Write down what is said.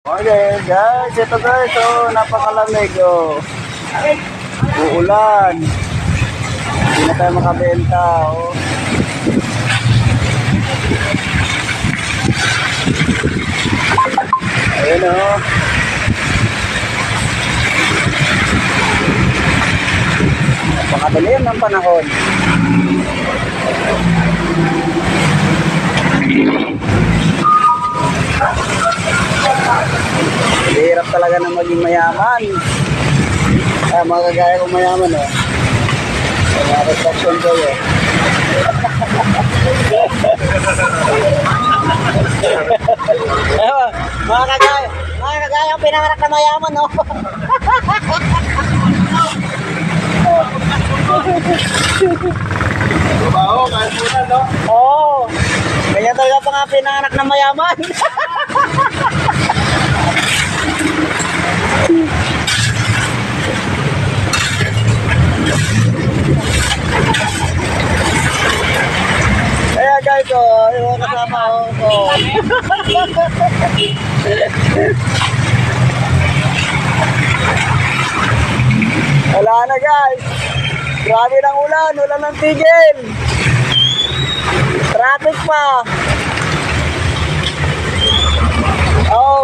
Okay guys, ito guys, oh, napakalamig, oh. Uulan. Hindi na tayo makabenta, oh. Ayun, oh. Napakadilim ng panahon. Hirap talaga na maging mayaman. Mga kagaya kong mayaman, oh. Mga restriction ko, eh. Mga kagaya ang pinanganak na mayaman, oh. Trabaho, kahit muna, no? Oo. Ganyan talaga pa nga pinanganak na mayaman. Kaya guys, oh, yung kasama ko. Wala na guys. Grabe ng ulan, ulan ng tigil. Traffic pa. Oh.